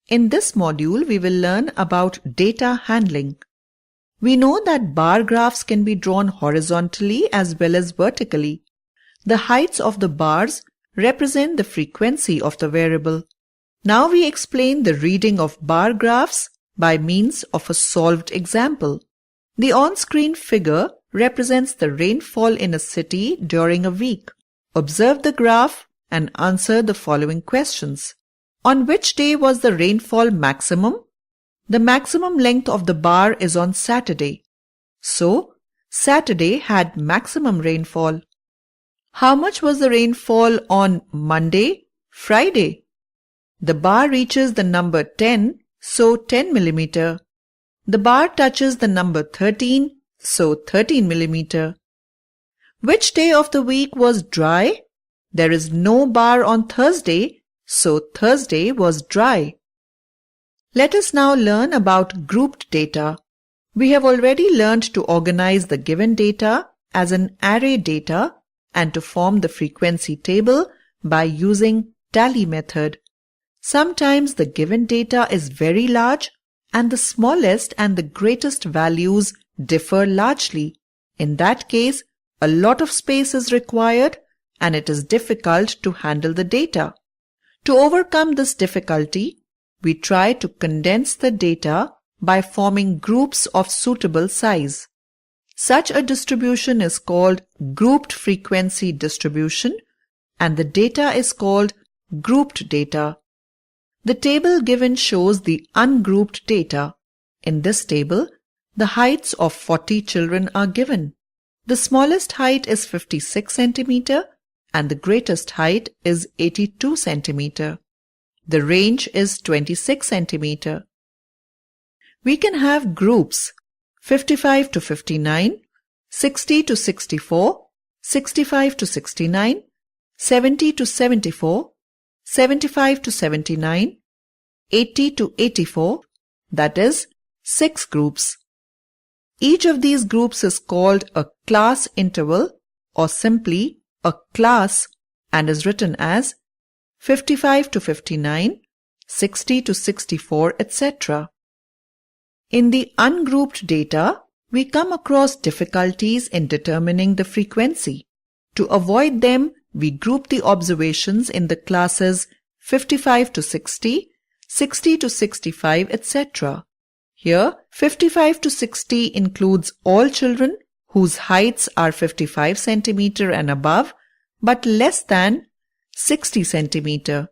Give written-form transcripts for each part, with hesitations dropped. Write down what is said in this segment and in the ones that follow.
In this module, we will learn about data handling. We know that bar graphs can be drawn horizontally as well as vertically. The heights of the bars represent the frequency of the variable. Now we explain the reading of bar graphs by means of a solved example. The on-screen figure represents the rainfall in a city during a week. Observe the graph and answer the following questions. On which day was the rainfall maximum? The maximum length of the bar is on Saturday. So, Saturday had maximum rainfall. How much was the rainfall on Monday, Friday? The bar reaches the number 10, so 10 millimeter. The bar touches the number 13, so 13 millimeter. Which day of the week was dry? There is no bar on Thursday, so Thursday was dry. Let us now learn about grouped data. We have already learned to organize the given data as an array data and to form the frequency table by using tally method. Sometimes the given data is very large and the smallest and the greatest values differ largely. In that case, a lot of space is required and it is difficult to handle the data. To overcome this difficulty, we try to condense the data by forming groups of suitable size. Such a distribution is called grouped frequency distribution and the data is called grouped data. The table given shows the ungrouped data. In this table, the heights of 40 children are given. The smallest height is 56 centimeter and the greatest height is 82 centimeter. The range is 26 centimeter. We can have groups 55 to 59, 60 to 64, 65 to 69, 70 to 74, 75 to 79, 80 to 84, that is 6 groups. Each of these groups is called a class interval or simply a class and is written as 55 to 59, 60 to 64, etc. In the ungrouped data, we come across difficulties in determining the frequency. To avoid them, we group the observations in the classes 55 to 60, 60 to 65, etc. Here, 55 to 60 includes all children whose heights are 55 centimeter and above, but less than 60 centimeter.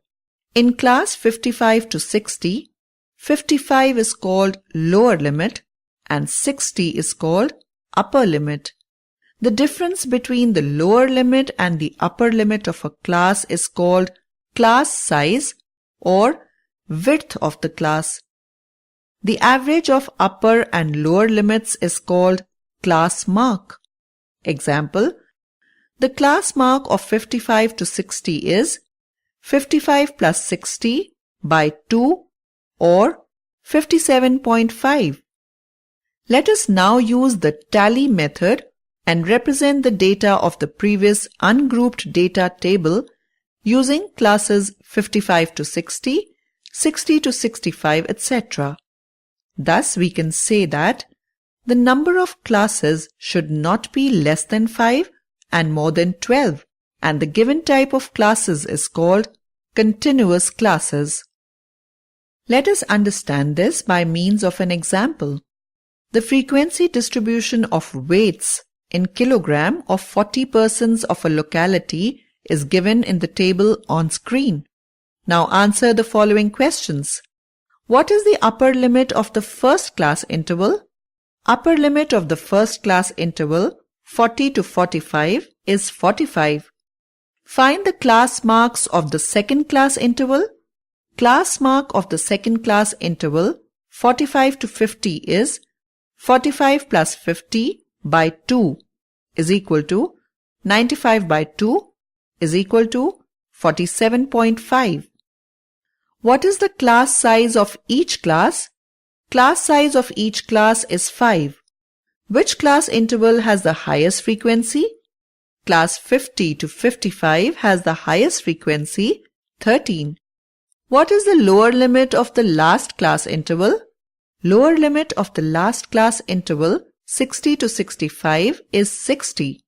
In class 55 to 60, 55 is called lower limit and 60 is called upper limit. The difference between the lower limit and the upper limit of a class is called class size or width of the class. The average of upper and lower limits is called class mark. Example, the class mark of 55 to 60 is 55 plus 60 by 2 or 57.5. Let us now use the tally method and represent the data of the previous ungrouped data table using classes 55 to 60, 60 to 65, etc. Thus, we can say that the number of classes should not be less than 5 and more than 12, and the given type of classes is called continuous classes. Let us understand this by means of an example. The frequency distribution of weights in kilogram of 40 persons of a locality is given in the table on screen. Now answer the following questions. What is the upper limit of the first class interval? Upper limit of the first class interval 40 to 45 is 45. Find the class marks of the second class interval. Class mark of the second class interval 45 to 50 is 45 plus 50 by 2 is equal to 95 by 2 is equal to 47.5. What is the class size of each class? Class size of each class is 5. Which class interval has the highest frequency? Class 50 to 55 has the highest frequency, 13. What is the lower limit of the last class interval? Lower limit of the last class interval 60 to 65 is 60.